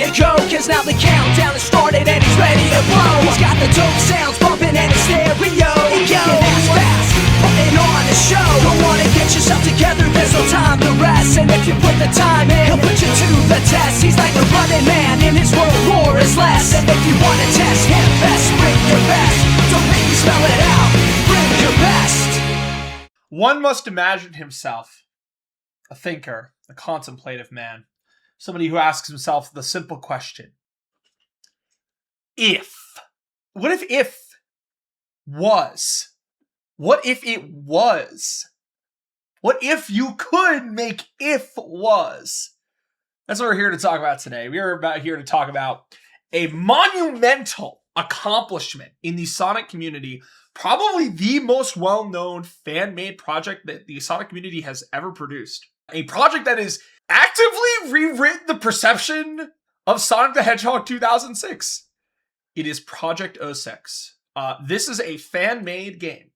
to go, cause now the countdown has started and he's ready to blow. He's got the dope sounds bumping in his stereo. That's fast, putting on a show. Don't wanna get yourself together, there's no time to rest. And if you put the time in, he'll put you to the test. He's like a running man in his world, war is less. And if you wanna test him, best bring your best. Don't make me spell it out, bring your best. One must imagine himself a thinker, a contemplative man, somebody who asks himself the simple question: if? What if was? What if it was? What if you could make if was? That's what we're here to talk about today. We are here to talk about a monumental accomplishment in the Sonic community, probably the most well-known fan-made project that the Sonic community has ever produced. A project that has actively rewritten the perception of Sonic the Hedgehog 2006. It is Project 06. This is a fan-made game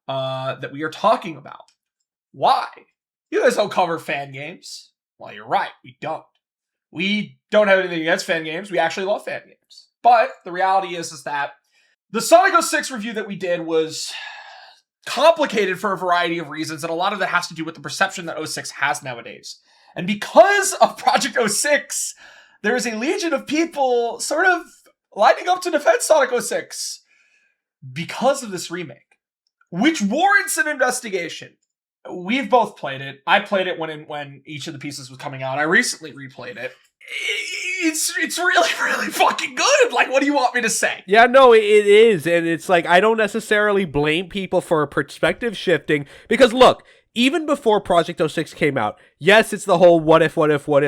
that we are talking about. Why? You guys don't cover fan games. Well, you're right, we don't. We don't have anything against fan games. We actually love fan games. But the reality is that the Sonic 06 review that we did was complicated for a variety of reasons, and a lot of that has to do with the perception that 06 has nowadays. And because of Project 06, there is a legion of people sort of lining up to defend Sonic 06 because of this remake, which warrants an investigation. We've both played it. I played it when each of the pieces was coming out. I recently replayed it. It's really, really fucking good. Like, what do you want me to say? Yeah, no, it is. And it's like, I don't necessarily blame people for perspective shifting. Because look, even before Project 06 came out, yes, it's the whole what if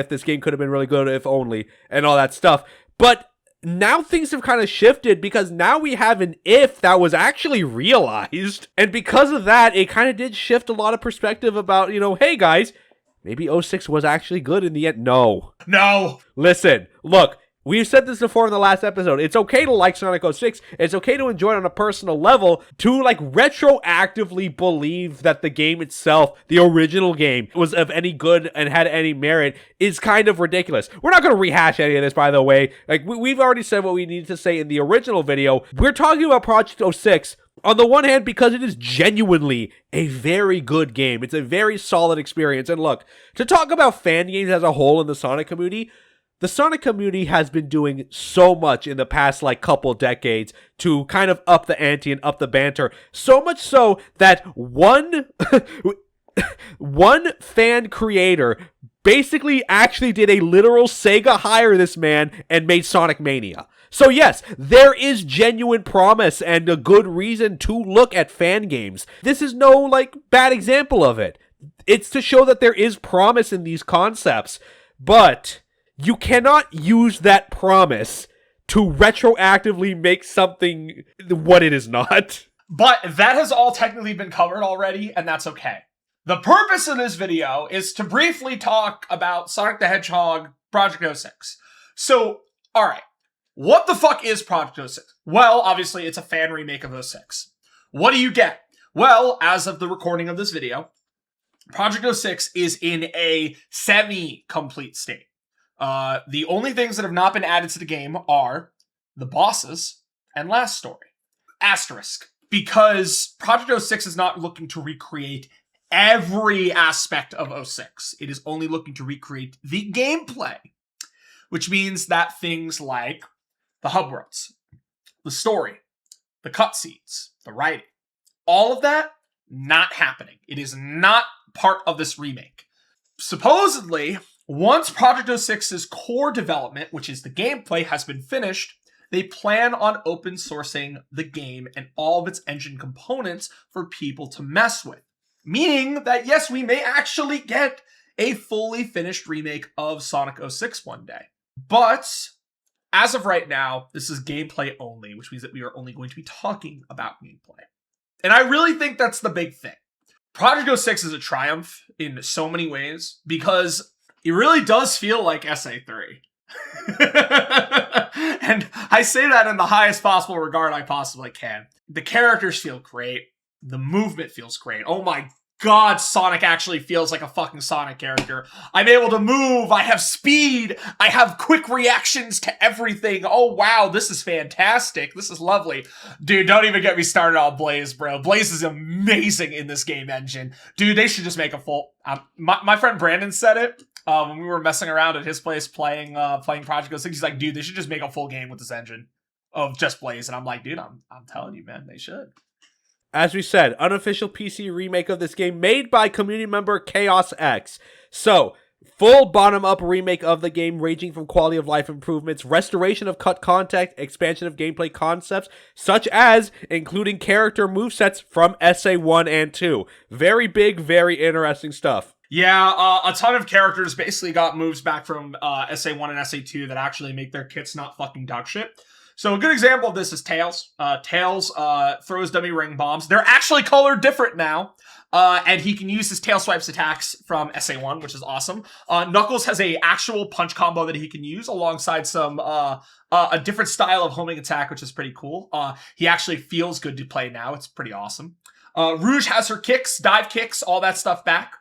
this game could have been really good if only, and all that stuff. But now things have kind of shifted because now we have an if that was actually realized. And because of that, it kind of did shift a lot of perspective about, hey guys, maybe 06 was actually good in the end. No. Listen, look, we've said this before in the last episode. It's okay to like Sonic 06. It's okay to enjoy it on a personal level. To retroactively believe that the game itself, the original game, was of any good and had any merit is kind of ridiculous. We're not going to rehash any of this, by the way. We've already said what we needed to say in the original video. We're talking about Project 06. On the one hand, because it is genuinely a very good game. It's a very solid experience. And look, to talk about fan games as a whole in the Sonic community, the Sonic community has been doing so much in the past couple decades to kind of up the ante and up the banter. So much so that one fan creator basically actually did a literal Sega hire this man and made Sonic Mania. So yes, there is genuine promise and a good reason to look at fan games. This is no bad example of it. It's to show that there is promise in these concepts, but you cannot use that promise to retroactively make something what it is not. But that has all technically been covered already, and that's okay. The purpose of this video is to briefly talk about Sonic the Hedgehog Project 06. So, alright. What the fuck is Project 06? Well, obviously, it's a fan remake of 06. What do you get? Well, as of the recording of this video, Project 06 is in a semi-complete state. The only things that have not been added to the game are the bosses and last story. Asterisk. Because Project 06 is not looking to recreate every aspect of 06. It is only looking to recreate the gameplay. Which means that things like the hub worlds, the story, the cutscenes, the writing, all of that, not happening. It is not part of this remake. Supposedly, once Project 06's core development, which is the gameplay, has been finished, they plan on open sourcing the game and all of its engine components for people to mess with. Meaning that, yes, we may actually get a fully finished remake of Sonic 06 one day. But as of right now, this is gameplay only, which means that we are only going to be talking about gameplay. And I really think that's the big thing. Project 06 is a triumph in so many ways because it really does feel like SA3. And I say that in the highest possible regard I possibly can. The characters feel great. The movement feels great. Oh my God, Sonic actually feels like a fucking Sonic character. I'm able to move, I have speed, I have quick reactions to everything. Oh wow, this is fantastic. This is lovely. Dude, don't even get me started on Blaze, bro. Blaze is amazing in this game engine. Dude, they should just make a full... my friend Brandon said it when we were messing around at his place playing Project 06. He's like, dude, they should just make a full game with this engine of just Blaze. And I'm like, dude, I'm telling you, man, they should. As we said, unofficial PC remake of this game made by community member Chaos X. So, full bottom-up remake of the game ranging from quality of life improvements, restoration of cut content, expansion of gameplay concepts, such as including character movesets from SA1 and 2. Very big, very interesting stuff. Yeah, a ton of characters basically got moves back from SA1 and SA2 that actually make their kits not fucking dog shit. So a good example of this is Tails. Tails throws dummy ring bombs. They're actually colored different now. And he can use his tail swipes attacks from SA1, which is awesome. Knuckles has a actual punch combo that he can use alongside some a different style of homing attack, which is pretty cool. He actually feels good to play now. It's pretty awesome. Rouge has her kicks, dive kicks, all that stuff back.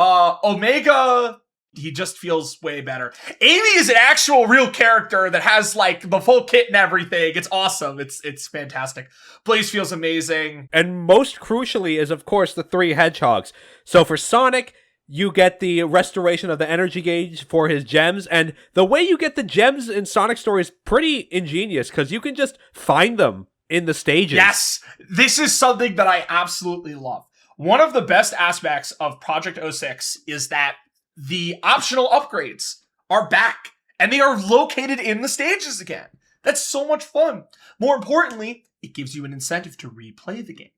Omega, he just feels way better. Amy is an actual real character that has like the full kit and everything. It's awesome. It's fantastic. Blaze feels amazing. And most crucially is, of course, the 3 hedgehogs. So for Sonic, you get the restoration of the energy gauge for his gems. And the way you get the gems in Sonic Story is pretty ingenious because you can just find them in the stages. Yes, this is something that I absolutely love. One of the best aspects of Project 06 is that the optional upgrades are back and they are located in the stages again. That's so much fun. More importantly, it gives you an incentive to replay the game.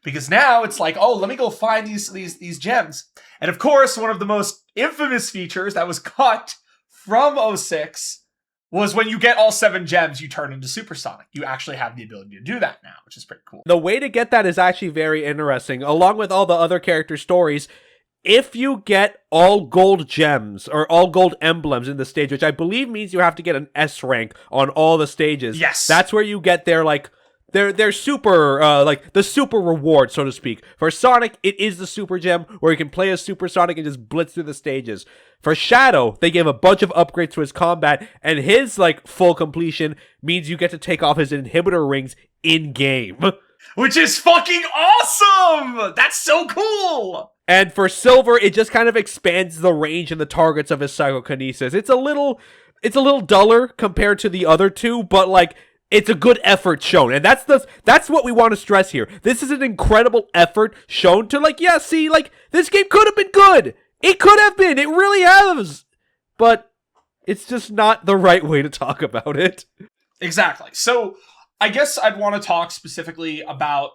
Because now it's like, oh, let me go find these gems. And of course, one of the most infamous features that was cut from 06 was when you get all 7 gems, you turn into Super Sonic. You actually have the ability to do that now, which is pretty cool. The way to get that is actually very interesting. Along with all the other character stories, if you get all gold gems or all gold emblems in the stage, which I believe means you have to get an S rank on all the stages. Yes. That's where you get their like their super like the super reward, so to speak. For Sonic, it is the super gem where you can play as Super Sonic and just blitz through the stages. For Shadow, they gave a bunch of upgrades to his combat, and his like full completion means you get to take off his inhibitor rings in game. Which is fucking awesome! That's so cool! And for Silver, it just kind of expands the range and the targets of his psychokinesis. It's a little duller compared to the other two, but like it's a good effort shown. And that's what we want to stress here. This is an incredible effort shown to like, yeah, see, like this game could have been good. It could have been. It really has. But it's just not the right way to talk about it. Exactly. So I guess I'd want to talk specifically about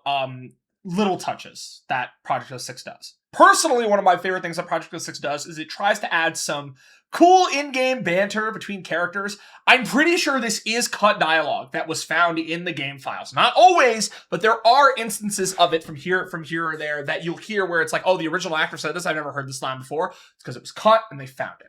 little touches that Project 06 does. Personally, one of my favorite things that Project 06 does is it tries to add some cool in-game banter between characters. I'm pretty sure this is cut dialogue that was found in the game files. Not always, but there are instances of it from here or there that you'll hear where it's like, oh, the original actor said this. I've never heard this line before. It's because it was cut and they found it.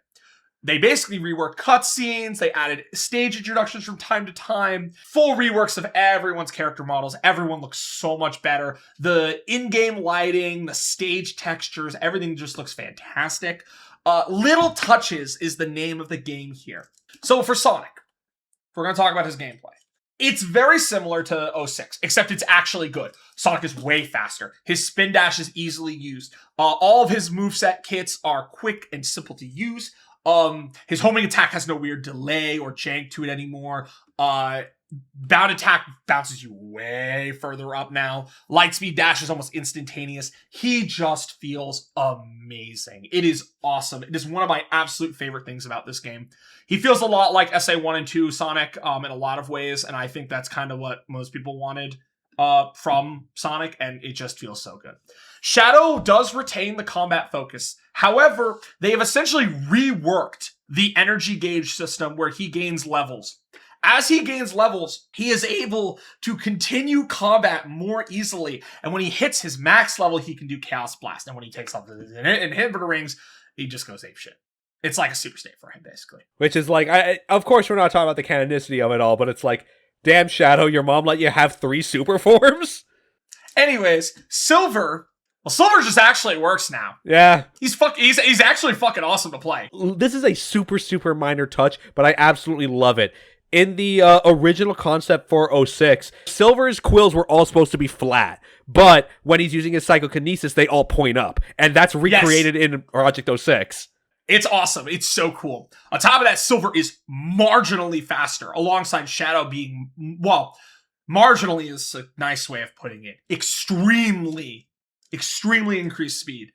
They basically reworked cutscenes, they added stage introductions from time to time, full reworks of everyone's character models. Everyone looks so much better. The in-game lighting, the stage textures, everything just looks fantastic. Little Touches is the name of the game here. So for Sonic, we're going to talk about his gameplay. It's very similar to 06, except it's actually good. Sonic is way faster. His spin dash is easily used. All of his moveset kits are quick and simple to use. His homing attack has no weird delay or jank to it anymore. Bound attack bounces you way further up now. Lightspeed dash is almost instantaneous. He just feels amazing. It is awesome. It is one of my absolute favorite things about this game. He feels a lot like SA1 and 2 Sonic in a lot of ways, and I think that's kind of what most people wanted from Sonic, and it just feels so good. Shadow does retain the combat focus. However, they have essentially reworked the energy gauge system where he gains levels. As he gains levels, he is able to continue combat more easily. And when he hits his max level, he can do Chaos Blast. And when he takes off the inhibitor rings, he just goes apeshit. It's like a super state for him, basically. Which is like, of course, we're not talking about the canonicity of it all, but it's like, damn, Shadow, your mom let you have 3 super forms? Anyways, Silver Well, Silver just actually works now. Yeah. He's actually fucking awesome to play. This is a super, super minor touch, but I absolutely love it. In the original concept for 06, Silver's quills were all supposed to be flat, but when he's using his psychokinesis, they all point up, and that's recreated in Project 06. It's awesome. It's so cool. On top of that, Silver is marginally faster, alongside Shadow being, well, marginally is a nice way of putting it. Extremely increased speed.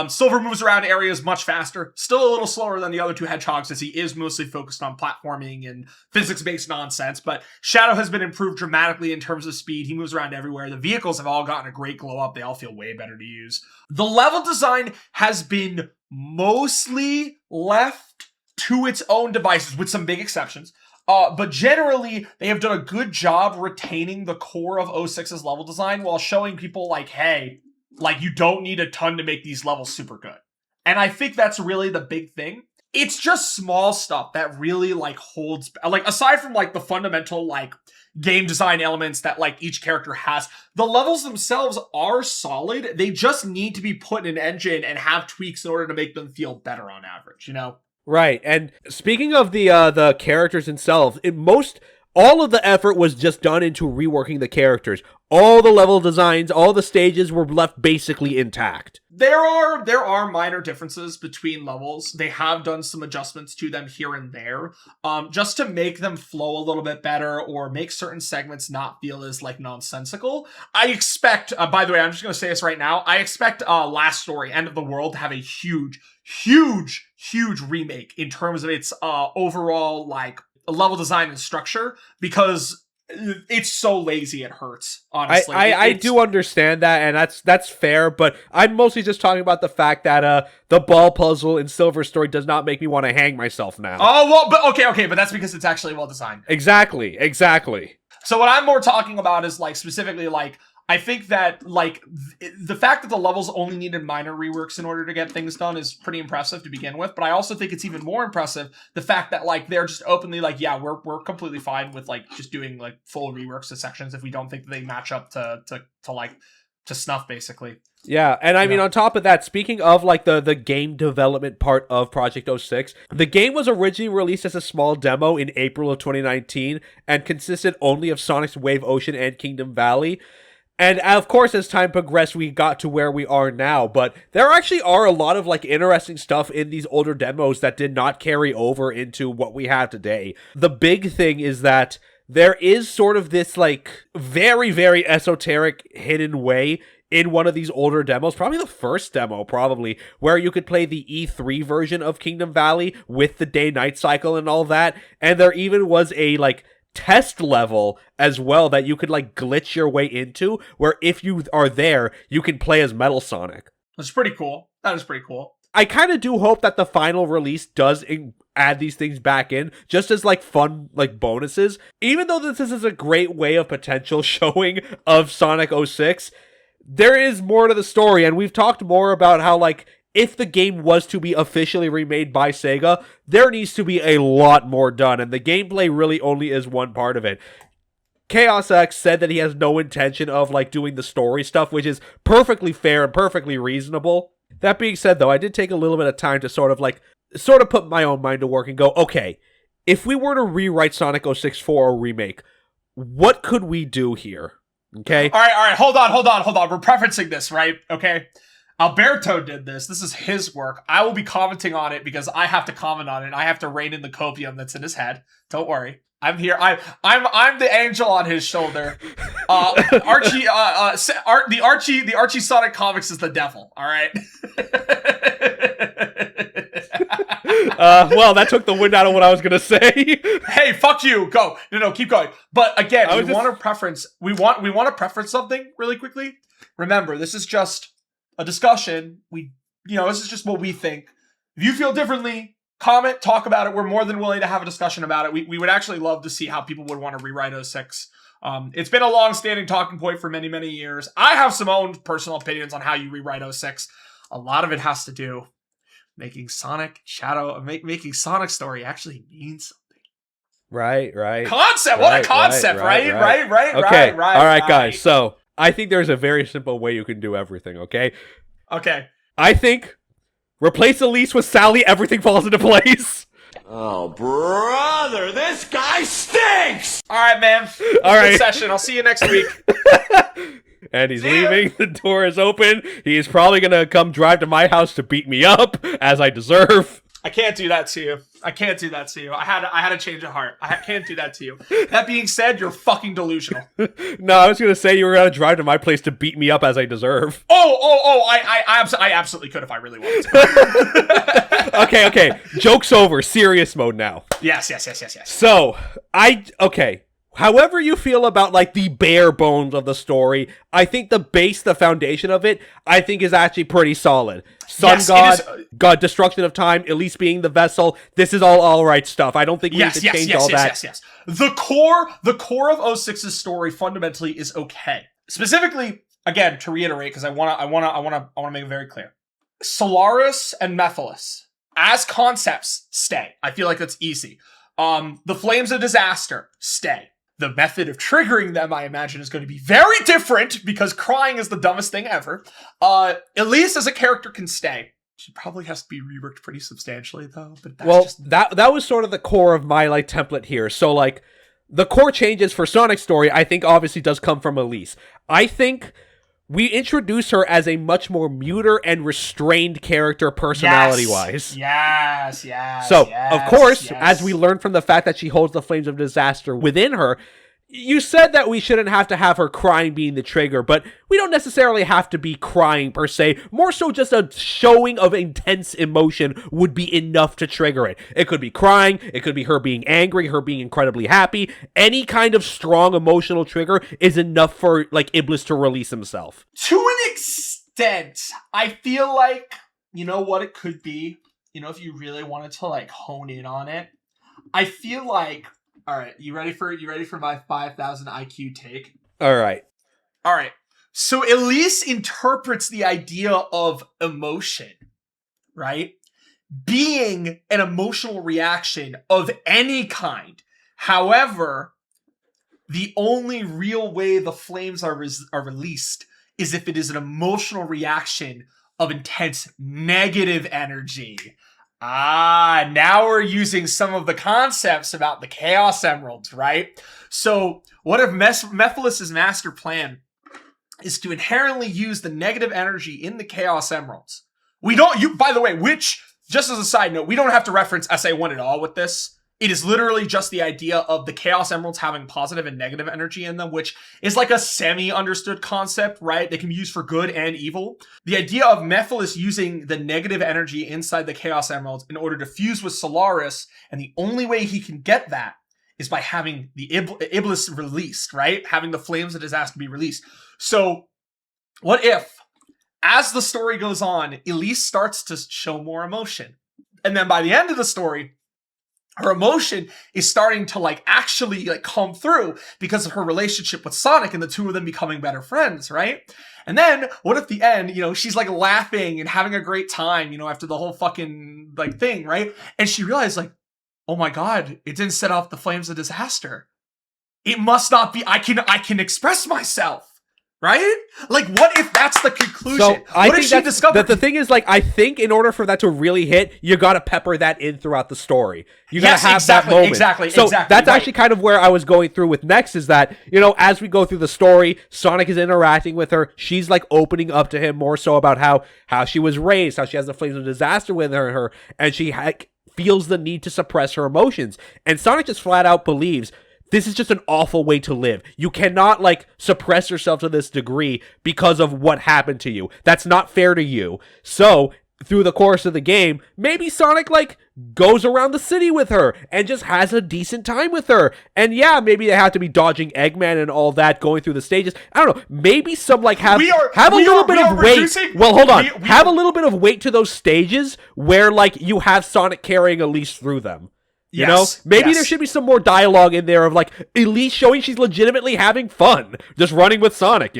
Silver moves around areas much faster, still a little slower than the other two hedgehogs as he is mostly focused on platforming and physics-based nonsense, but Shadow has been improved dramatically in terms of speed. He moves around everywhere. The vehicles have all gotten a great glow up. They all feel way better to use. The level design has been mostly left to its own devices, with some big exceptions. But generally, they have done a good job retaining the core of 06's level design while showing people like, hey, like, you don't need a ton to make these levels super good. And I think that's really the big thing. It's just small stuff that really, like, holds... Like, aside from, like, the fundamental, like, game design elements that, like, each character has, the levels themselves are solid. They just need to be put in an engine and have tweaks in order to make them feel better on average, you know? Right, and speaking of the characters themselves, all of the effort was just done into reworking the characters. All the level designs, all the stages were left basically intact. There are minor differences between levels. They have done some adjustments to them here and there, just to make them flow a little bit better or make certain segments not feel as, like, nonsensical. I expect, by the way, I'm just going to say this right now, I expect Last Story, End of the World, to have a huge remake in terms of its overall, like, level design and structure, because it's so lazy it hurts, honestly. I do understand that, and that's fair, but I'm mostly just talking about the fact that the ball puzzle in Silver Story does not make me want to hang myself now. Oh, well, but okay, but that's because it's actually well designed. Exactly. So what I'm more talking about is, like, specifically, like, I think that, like, the fact that the levels only needed minor reworks in order to get things done is pretty impressive to begin with, but I also think it's even more impressive the fact that, like, they're just openly like, yeah, we're completely fine with, like, just doing, like, full reworks of sections if we don't think that they match up to snuff, basically. Yeah, and I mean, on top of that, speaking of, like, the game development part of Project 06, the game was originally released as a small demo in April of 2019 and consisted only of Sonic's Wave Ocean and Kingdom Valley. And of course, as time progressed, we got to where we are now, but there actually are a lot of, like, interesting stuff in these older demos that did not carry over into what we have today. The big thing is that there is sort of this, like, very, very esoteric hidden way in one of these older demos, probably the first demo, where you could play the E3 version of Kingdom Valley with the day-night cycle and all that, and there even was a, like, test level as well that you could, like, glitch your way into, where if you are there, you can play as Metal Sonic. That's pretty cool. That is pretty cool. I kind of do hope that the final release does add these things back in, just as, like, fun, like, bonuses. Even though this is a great way of potential showing of Sonic 06, there is more to the story, and we've talked more about how, like, if the game was to be officially remade by Sega, there needs to be a lot more done, and the gameplay really only is one part of it. Chaos X said that he has no intention of, like, doing the story stuff, which is perfectly fair and perfectly reasonable. That being said, though, I did take a little bit of time to sort of put my own mind to work and go, okay, if we were to rewrite Sonic 06 for a remake, what could we do here? Okay? All right, hold on. We're preferencing this, right? Okay? Alberto did this. This is his work. I will be commenting on it because I have to comment on it. I have to rein in the copium that's in his head. Don't worry. I'm here. I'm the angel on his shoulder. Archie, the Archie Sonic comics is the devil. All right. Well, that took the wind out of what I was gonna say. Hey, fuck you. Go. No, keep going. But again, we want to preference something really quickly. Remember, this is just a discussion. This is just what we think. If you feel differently, comment, talk about it. We're more than willing to have a discussion about it. We would actually love to see how people would want to rewrite 06. It's been a long-standing talking point for many, many years. I have some own personal opinions on how you rewrite 06. A lot of it has to do making Sonic Story actually mean something. Right. Concept. What a concept, right? Okay. All right, guys. So I think there's a very simple way you can do everything, okay? Okay. I think replace Elise with Sally, everything falls into place. Oh, brother, this guy stinks! All right, man. All right. Good session. I'll see you next week. And he's leaving. The door is open. He's probably going to come drive to my house to beat me up, as I deserve. I can't do that to you. I can't do that to you. I had a change of heart. Can't do that to you. That being said, you're fucking delusional. No, I was going to say you were going to drive to my place to beat me up as I deserve. I absolutely could if I really wanted to. Okay. Joke's over. Serious mode now. Yes. So, however you feel about, like, the bare bones of the story, I think the foundation of it, I think is actually pretty solid. Sun God, God, destruction of time, Elise being the vessel, this is all right stuff. I don't think we need to change all that. Yes. The core of 06's story fundamentally is okay. Specifically, again, to reiterate, because I wanna make it very clear. Solaris and Mephiles, as concepts, stay. I feel like that's easy. The Flames of Disaster, stay. The method of triggering them, I imagine, is going to be very different because crying is the dumbest thing ever. Elise as a character can stay. She probably has to be reworked pretty substantially, though. But that's that was sort of the core of my template here. So the core changes for Sonic's story, I think, obviously does come from Elise. I think we introduce her as a much more muter and restrained character personality-wise. Yes. So, of course, as we learn from the fact that she holds the Flames of Disaster within her, you said that we shouldn't have to have her crying being the trigger, but we don't necessarily have to be crying per se. More so just a showing of intense emotion would be enough to trigger it. It could be crying, it could be her being angry, her being incredibly happy. Any kind of strong emotional trigger is enough for, Iblis to release himself. To an extent, I feel like, you know what it could be? You know, if you really wanted to, hone in on it, I feel like, all right, you ready for my 5,000 IQ take? All right. So Elise interprets the idea of emotion, right? Being an emotional reaction of any kind. However, the only real way the flames are released is if it is an emotional reaction of intense negative energy. Now we're using some of the concepts about the Chaos Emeralds, right? So what if Mephiles' master plan is to inherently use the negative energy in the Chaos Emeralds? By the way, which, just as a side note, we don't have to reference SA1 at all with this. It is literally just the idea of the Chaos Emeralds having positive and negative energy in them, which is like a semi-understood concept, right? They can be used for good and evil. The idea of Mephiles using the negative energy inside the Chaos Emeralds in order to fuse with Solaris, and the only way he can get that is by having the Iblis released, right? Having the Flames of Disaster be released. So, what if, as the story goes on, Elise starts to show more emotion? And then by the end of the story, her emotion is starting to actually come through because of her relationship with Sonic and the two of them becoming better friends, right? And then what if the end, she's laughing and having a great time, after the whole fucking thing, right? And she realized oh my God, it didn't set off the Flames of Disaster. It must not be, I can express myself. Right? What if that's the conclusion? So I what think if she discovered that the thing is, I think in order for that to really hit, you gotta pepper that in throughout the story. You gotta have that moment. Exactly. So that's actually kind of where I was going through with next is that, as we go through the story, Sonic is interacting with her. She's opening up to him more so about how she was raised, how she has the Flames of Disaster with her, and she feels the need to suppress her emotions. And Sonic just flat out believes this is just an awful way to live. You cannot, suppress yourself to this degree because of what happened to you. That's not fair to you. So, through the course of the game, maybe Sonic, goes around the city with her and just has a decent time with her. And yeah, maybe they have to be dodging Eggman and all that, going through the stages. I don't know. Maybe some, have a little bit of weight. Well, hold on. Have a little bit of weight to those stages where, you have Sonic carrying Elise through them. Maybe there should be some more dialogue in there of Elise showing she's legitimately having fun, just running with Sonic,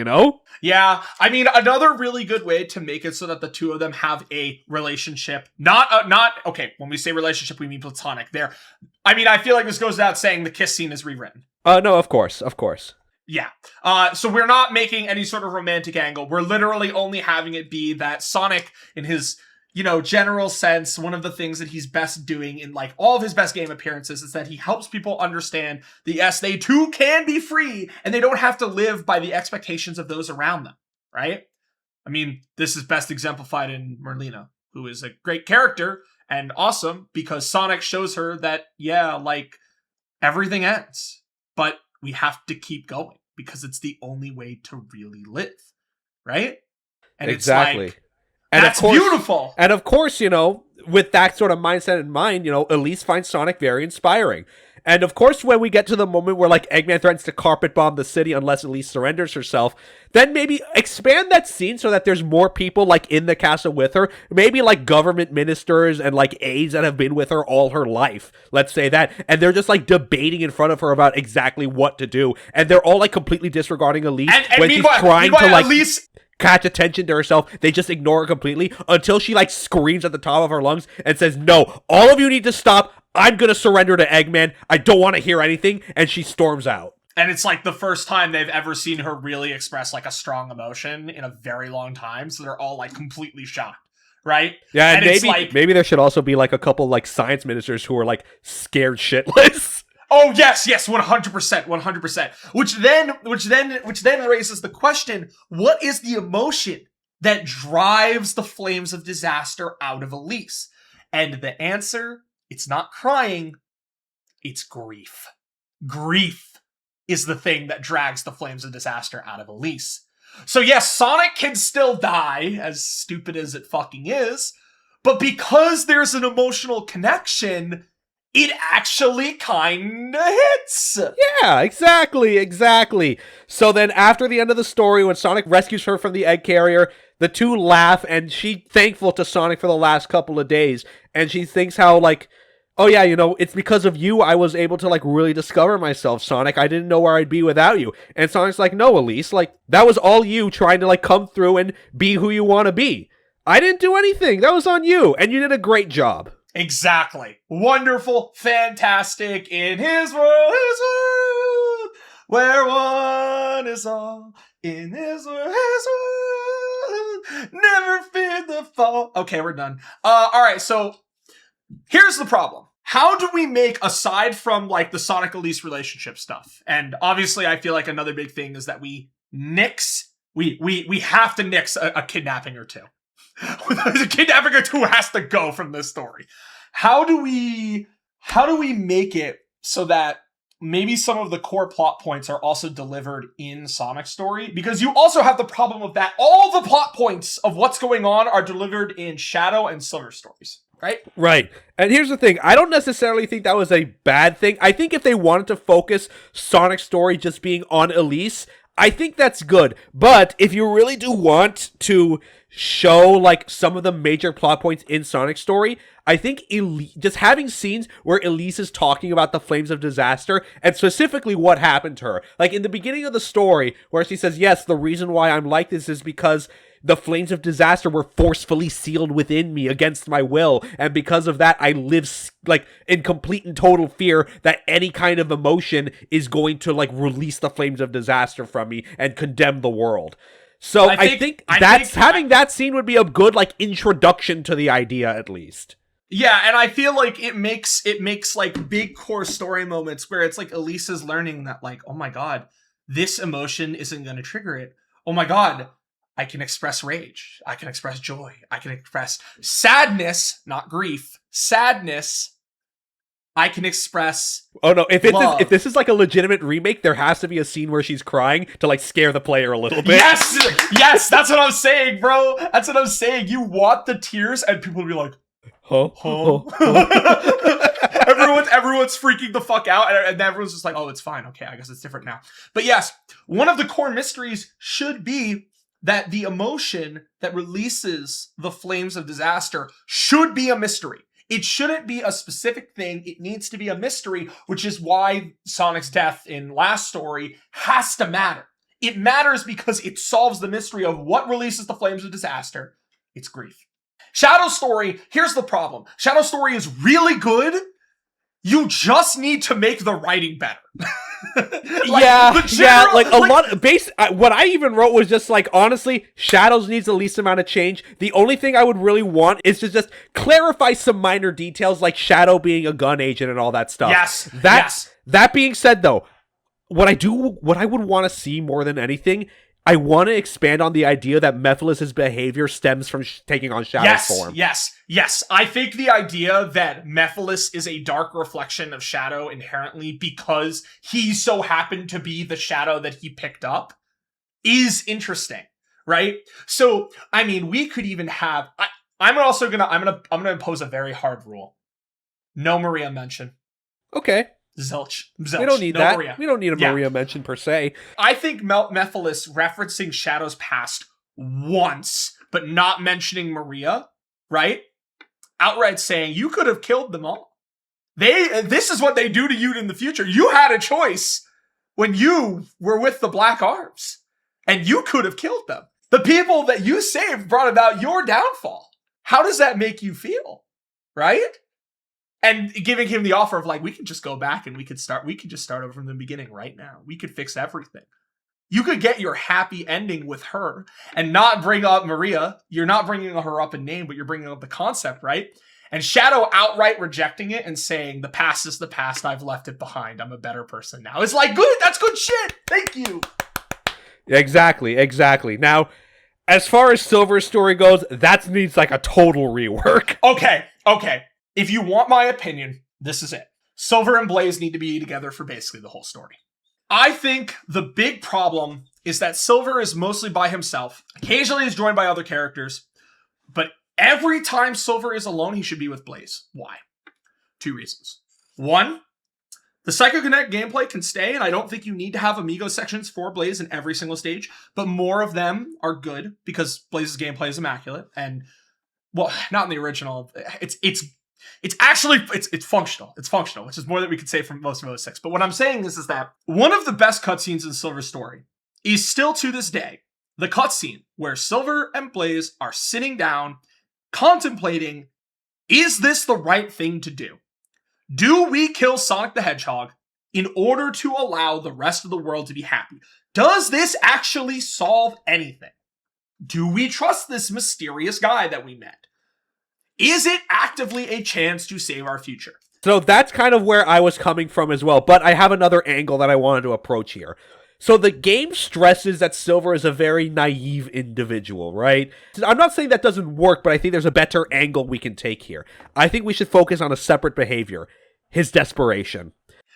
Yeah, I mean, another really good way to make it so that the two of them have a relationship, okay, when we say relationship, we mean platonic there. I mean, I feel like this goes without saying the kiss scene is rewritten. No, of course. Yeah. So we're not making any sort of romantic angle. We're literally only having it be that Sonic, in his, general sense, one of the things that he's best doing in like all of his best game appearances is that he helps people understand that yes, they too can be free and they don't have to live by the expectations of those around them, right? I mean, this is best exemplified in Merlina, who is a great character and awesome because Sonic shows her that, yeah, like everything ends, but we have to keep going because it's the only way to really live, right? And Exactly. It's like, that's beautiful. And of course, with that sort of mindset in mind, Elise finds Sonic very inspiring. And of course, when we get to the moment where like Eggman threatens to carpet bomb the city unless Elise surrenders herself, then maybe expand that scene so that there's more people like in the castle with her. Maybe like government ministers and like aides that have been with her all her life. Let's say that. And they're just like debating in front of her about exactly what to do. And they're all like completely disregarding Elise when she's trying to like Elise catch attention to herself. They just ignore her completely until she like screams at the top of her lungs and says, "No, all of you need to stop. I'm gonna surrender to Eggman. I don't want to hear anything." And she storms out. And it's like the first time they've ever seen her really express like a strong emotion in a very long time. So they're all like completely shocked, right? Yeah, and it's maybe there should also be like a couple like science ministers who are like scared shitless. Oh yes, 100%. Which then raises the question, what is the emotion that drives the flames of disaster out of Elise? And the answer, it's not crying, it's grief. Grief is the thing that drags the flames of disaster out of Elise. So yes, Sonic can still die, as stupid as it fucking is, but because there's an emotional connection, it actually kinda hits. Yeah, exactly. So then after the end of the story, when Sonic rescues her from the egg carrier, the two laugh and she's thankful to Sonic for the last couple of days. And she thinks how like, oh yeah, it's because of you I was able to like really discover myself, Sonic. I didn't know where I'd be without you. And Sonic's like, no, Elise, like that was all you trying to like come through and be who you want to be. I didn't do anything. That was on you. And you did a great job. Exactly. Wonderful, fantastic, in his world, where one is all, in his world, never fear the fall. Okay, we're done. Alright, so here's the problem. How do we make, aside from like the Sonic Elise relationship stuff, and obviously I feel like another big thing is that we have to nix a kidnapping or two. The kidnapping or two has to go from this story. How do we make it so that maybe some of the core plot points are also delivered in Sonic's story? Because you also have the problem of that all the plot points of what's going on are delivered in Shadow and Silver stories, right? Right. And here's the thing. I don't necessarily think that was a bad thing. I think if they wanted to focus Sonic's story just being on Elise, I think that's good. But if you really do want to show like some of the major plot points in Sonic's story, I think just having scenes where Elise is talking about the flames of disaster and specifically what happened to her. Like in the beginning of the story where she says, yes, the reason why I'm like this is because the flames of disaster were forcefully sealed within me against my will. And because of that, I live like in complete and total fear that any kind of emotion is going to like release the flames of disaster from me and condemn the world. So I think having that scene would be a good like introduction to the idea at least. Yeah, and I feel like it makes like big core story moments where it's like Elise is learning that like, oh my god, this emotion isn't going to trigger it. Oh my god, I can express rage. I can express joy. I can express sadness, not grief. Sadness. I can express. Oh no! If this is like a legitimate remake, there has to be a scene where she's crying to like scare the player a little bit. Yes, that's what I'm saying, bro. That's what I'm saying. You want the tears, and people will be like, huh? Everyone's freaking the fuck out, and everyone's just like, oh, it's fine. Okay, I guess it's different now. But yes, one of the core mysteries should be that the emotion that releases the flames of disaster should be a mystery. It shouldn't be a specific thing. It needs to be a mystery, which is why Sonic's death in last story has to matter. It matters because it solves the mystery of what releases the flames of disaster. It's grief. Shadow Story, here's the problem. Shadow Story is really good. You just need to make the writing better. What I even wrote was just like, honestly, Shadows needs the least amount of change. The only thing I would really want is to just clarify some minor details, like Shadow being a gun agent and all that stuff. Yes. That being said, though, what I would want to see more than anything, I want to expand on the idea that Mephiles' behavior stems from taking on Shadow form. Yes. I think the idea that Mephiles is a dark reflection of Shadow inherently because he so happened to be the Shadow that he picked up is interesting, right? So, I mean, we could even have... I'm gonna impose a very hard rule. No Maria mention. Okay. Zilch. We don't need that. Maria. We don't need a Maria mention per se. I think Mephiles referencing Shadow's past once, but not mentioning Maria, right? Outright saying, you could have killed them all. This is what they do to you in the future. You had a choice when you were with the Black Arms, and you could have killed them. The people that you saved brought about your downfall. How does that make you feel? Right? And giving him the offer of like, we could just go back and we could just start over from the beginning right now. We could fix everything. You could get your happy ending with her and not bring up Maria. You're not bringing her up in name, but you're bringing up the concept, right? And Shadow outright rejecting it and saying, the past is the past. I've left it behind. I'm a better person now. It's like, good. That's good shit. Thank you. Exactly. Now, as far as Silver's story goes, that needs like a total rework. Okay. If you want my opinion, this is it. Silver and Blaze need to be together for basically the whole story. I think the big problem is that Silver is mostly by himself. Occasionally he's joined by other characters, but every time Silver is alone, he should be with Blaze. Why? 2 reasons. 1, the Psychokinetic gameplay can stay, and I don't think you need to have Amigo sections for Blaze in every single stage, but more of them are good because Blaze's gameplay is immaculate, and, well, not in the original. It's functional. It's functional, which is more than we could say from most of 06. But what I'm saying is that one of the best cutscenes in Silver's story is still to this day the cutscene where Silver and Blaze are sitting down, contemplating, is this the right thing to do? Do we kill Sonic the Hedgehog in order to allow the rest of the world to be happy? Does this actually solve anything? Do we trust this mysterious guy that we met? Is it actively a chance to save our future? So that's kind of where I was coming from as well, but I have another angle that I wanted to approach here. So the game stresses that Silver is a very naive individual, right? I'm not saying that doesn't work, but I think there's a better angle we can take here. I think we should focus on a separate behavior, his desperation.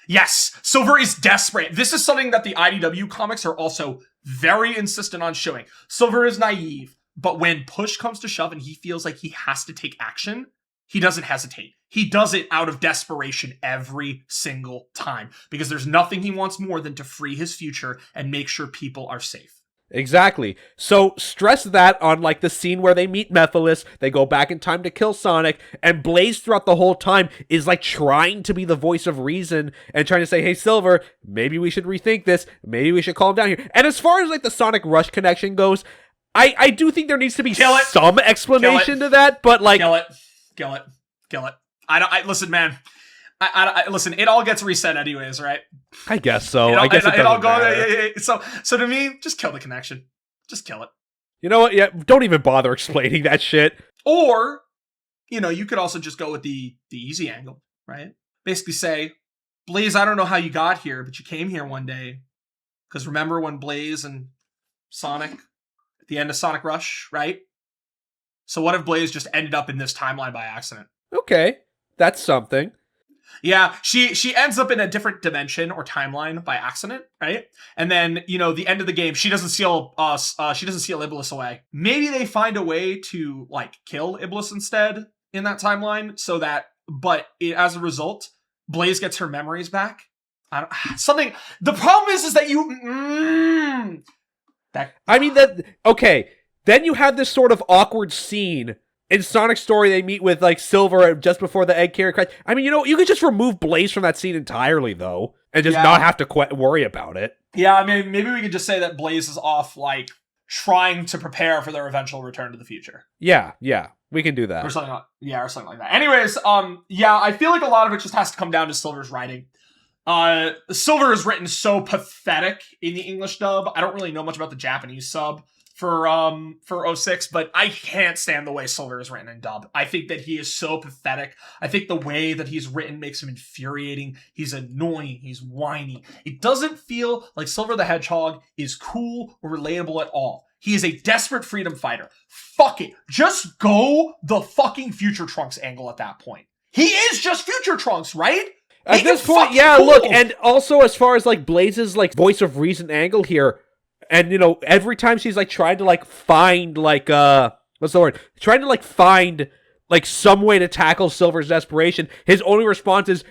Yes, Silver is desperate. This is something that the IDW comics are also very insistent on showing. Silver is naive. But when push comes to shove and he feels like he has to take action, he doesn't hesitate. He does it out of desperation every single time because there's nothing he wants more than to free his future and make sure people are safe. Exactly. So stress that on like the scene where they meet Mephiles, they go back in time to kill Sonic, and Blaze throughout the whole time is like trying to be the voice of reason and trying to say, hey Silver, maybe we should rethink this, maybe we should calm down here. And as far as like the Sonic Rush connection goes, I do think there needs to be some explanation to that, but like... Kill it. Listen, man. Listen, it all gets reset anyways, right? I guess so. I guess it all doesn't matter. So to me, just kill the connection. Just kill it. You know what? Yeah, don't even bother explaining that shit. Or, you could also just go with the easy angle, right? Basically say, Blaze, I don't know how you got here, but you came here one day. Because remember when Blaze and Sonic... the end of Sonic Rush, right? So what if Blaze just ended up in this timeline by accident? Okay, that's something. Yeah, she ends up in a different dimension or timeline by accident, right? And then, the end of the game, she doesn't seal Iblis away. Maybe they find a way to like kill Iblis instead in that timeline as a result, Blaze gets her memories back. The problem is that you then you have this sort of awkward scene in Sonic's story. They meet with like Silver just before the egg carrier crash. I mean, you could just remove Blaze from that scene entirely though, and just not have to worry about it. Yeah, I mean, maybe we could just say that Blaze is off like trying to prepare for their eventual return to the future. Yeah. We can do that. Or something or something like that. Anyways, yeah, I feel like a lot of it just has to come down to Silver's writing. Silver is written so pathetic in the English dub. I don't really know much about the Japanese sub for 06, but I can't stand the way Silver is written in dub. I think that he is so pathetic. I think the way that he's written makes him infuriating. He's annoying. He's whiny. It doesn't feel like Silver the Hedgehog is cool or relatable at all. He is a desperate freedom fighter. Fuck it. Just go the fucking Future Trunks angle at that point. He is just Future Trunks, right? At this point, yeah, cool. Look, and also as far as like Blaze's like voice of reason angle here, and you know, every time she's like trying to like find like what's the word? Trying to like find like some way to tackle Silver's desperation, his only response is,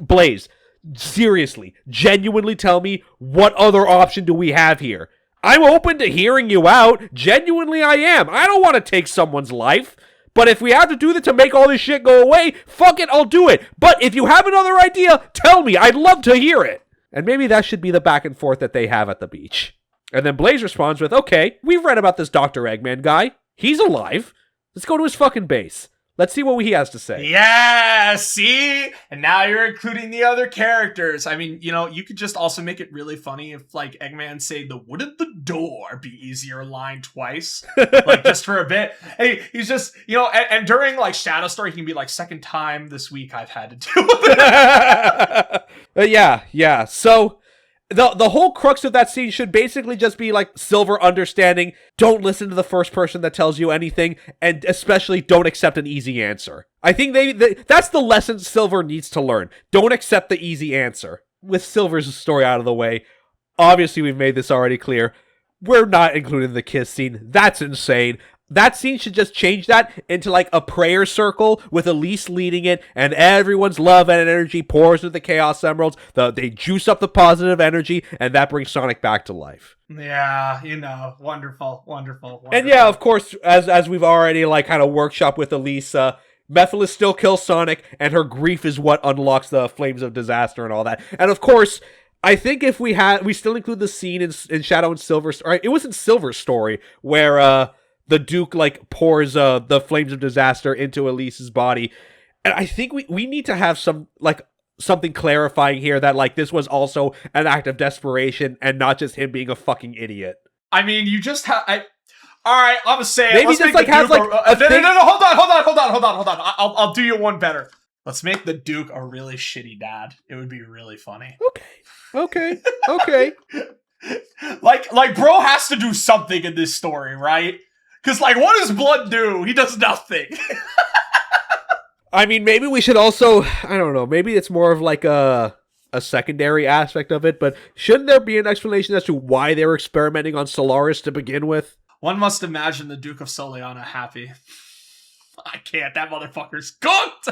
Blaze, seriously, genuinely tell me, what other option do we have here? I'm open to hearing you out. Genuinely, I am. I don't want to take someone's life. But if we have to do that to make all this shit go away, fuck it, I'll do it. But if you have another idea, tell me. I'd love to hear it. And maybe that should be the back and forth that they have at the beach. And then Blaze responds with, okay, we've read about this Dr. Eggman guy. He's alive. Let's go to his fucking base. Let's see what he has to say. Yeah, see? And now you're including the other characters. I mean, you know, you could just also make it really funny if, like, Eggman say the wouldn't the door be easier line twice? Like, just for a bit. Hey, he's just, you know, and during, like, Shadow Story, he can be like, second time this week I've had to deal with it. Yeah. So the whole crux of that scene should basically just be like Silver understanding, don't listen to the first person that tells you anything, and especially don't accept an easy answer. I think that's the lesson Silver needs to learn. Don't accept the easy answer. With Silver's story out of the way, obviously we've made this already clear. We're not including the kiss scene. That's insane. That scene should just change that into like a prayer circle with Elise leading it, and everyone's love and energy pours into the Chaos Emeralds. They juice up the positive energy, and that brings Sonic back to life. Yeah, you know, wonderful. And yeah, of course, as we've already like kind of workshop with Elise, Mephiles still kills Sonic, and her grief is what unlocks the Flames of Disaster and all that. And of course, I think if we still include the scene in Shadow and Silver's, or it was in Silver's story where the Duke like pours the Flames of Disaster into Elise's body, and I think we need to have something clarifying here that like this was also an act of desperation and not just him being a fucking idiot. I mean, you just have. All right, I'm gonna say maybe just like have like no, hold on. I'll do you one better. Let's make the Duke a really shitty dad. It would be really funny. Okay. like bro has to do something in this story, right? Because, like, what does Blood do? He does nothing. I mean, maybe we should also, I don't know, maybe it's more of like a secondary aspect of it, but shouldn't there be an explanation as to why they were experimenting on Solaris to begin with? One must imagine the Duke of Soliana happy. I can't, that motherfucker's cooked!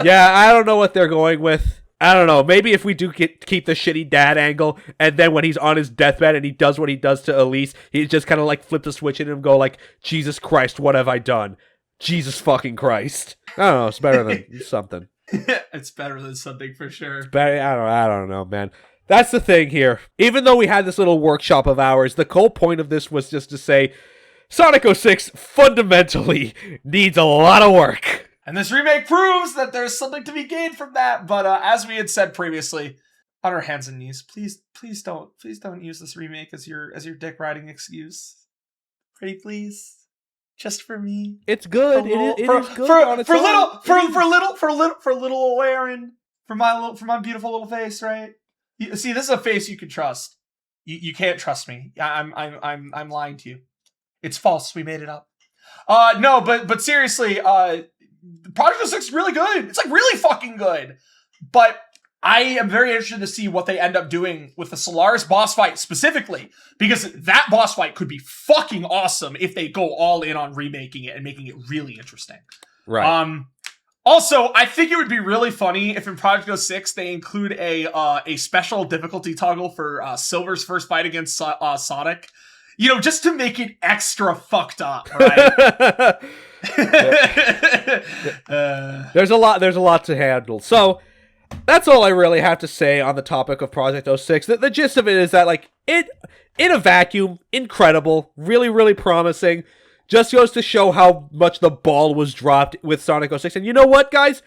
Yeah, I don't know what they're going with. I don't know, maybe if we do keep the shitty dad angle, and then when he's on his deathbed and he does what he does to Elise, he just kind of like flips a switch in him and go like, Jesus Christ, what have I done? Jesus fucking Christ. I don't know, it's better than something. It's better than something for sure. I don't know, man. That's the thing here. Even though we had this little workshop of ours, the whole point of this was just to say, Sonic 06 fundamentally needs a lot of work. And this remake proves that there's something to be gained from that. But as we had said previously, on our hands and knees, please don't use this remake as your dick riding excuse. Pretty please, just for me. It's good. It is good for little Aaron, for my beautiful little face, right? See, this is a face you can trust. You can't trust me. I'm lying to you. It's false. We made it up. No, but seriously, Project 06 is really good. It's like really fucking good. But I am very interested to see what they end up doing with the Solaris boss fight specifically, because that boss fight could be fucking awesome if they go all in on remaking it and making it really interesting. Right. Also, I think it would be really funny if in Project 06 they include a special difficulty toggle for Silver's first fight against Sonic. You know, just to make it extra fucked up, right? There's a lot to handle. So that's all I really have to say on the topic of Project 06. The gist of it is that like in a vacuum, incredible, really, really promising. just goes to show how much the ball was dropped with Sonic 06. And you know what, guys?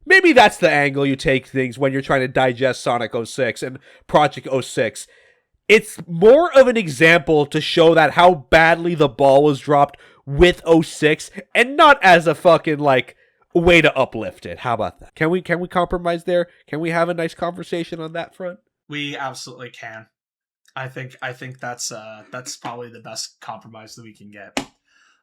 Maybe that's the angle you take things when you're trying to digest Sonic 06 and Project 06. It's more of an example to show that how badly the ball was dropped with 06 and not as a fucking, like, way to uplift it. How about that? Can we compromise there? Can we have a nice conversation on that front? We absolutely can. I think that's probably the best compromise that we can get.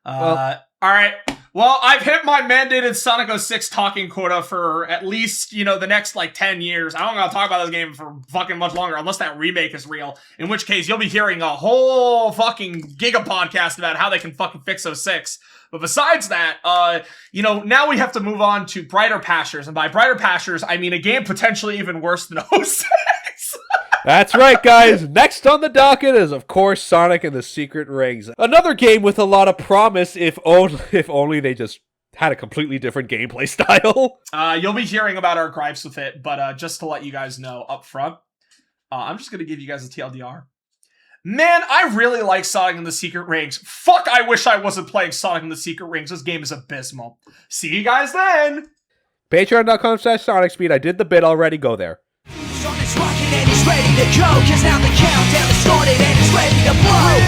All right. Well, I've hit my mandated Sonic 06 talking quota for at least, the next, 10 years. I don't want to talk about this game for fucking much longer, unless that remake is real, in which case you'll be hearing a whole fucking giga podcast about how they can fucking fix 06. But besides that, now we have to move on to brighter pastures. And by brighter pastures, I mean a game potentially even worse than 06. That's right, guys. Next on the docket is, of course, Sonic and the Secret Rings. Another game with a lot of promise, if only they just had a completely different gameplay style. You'll be hearing about our gripes with it, but just to let you guys know up front, I'm just going to give you guys a TLDR. Man, I really like Sonic and the Secret Rings. Fuck, I wish I wasn't playing Sonic and the Secret Rings. This game is abysmal. See you guys then! Patreon.com/SonicSpeed. I did the bit already. Go there. Sonic's rocking and he's ready to go, cause now the countdown has started and he's ready to blow.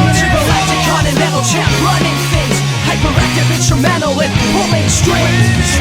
Intergalactic continental champ running things, hyperactive instrumental and pulling strings.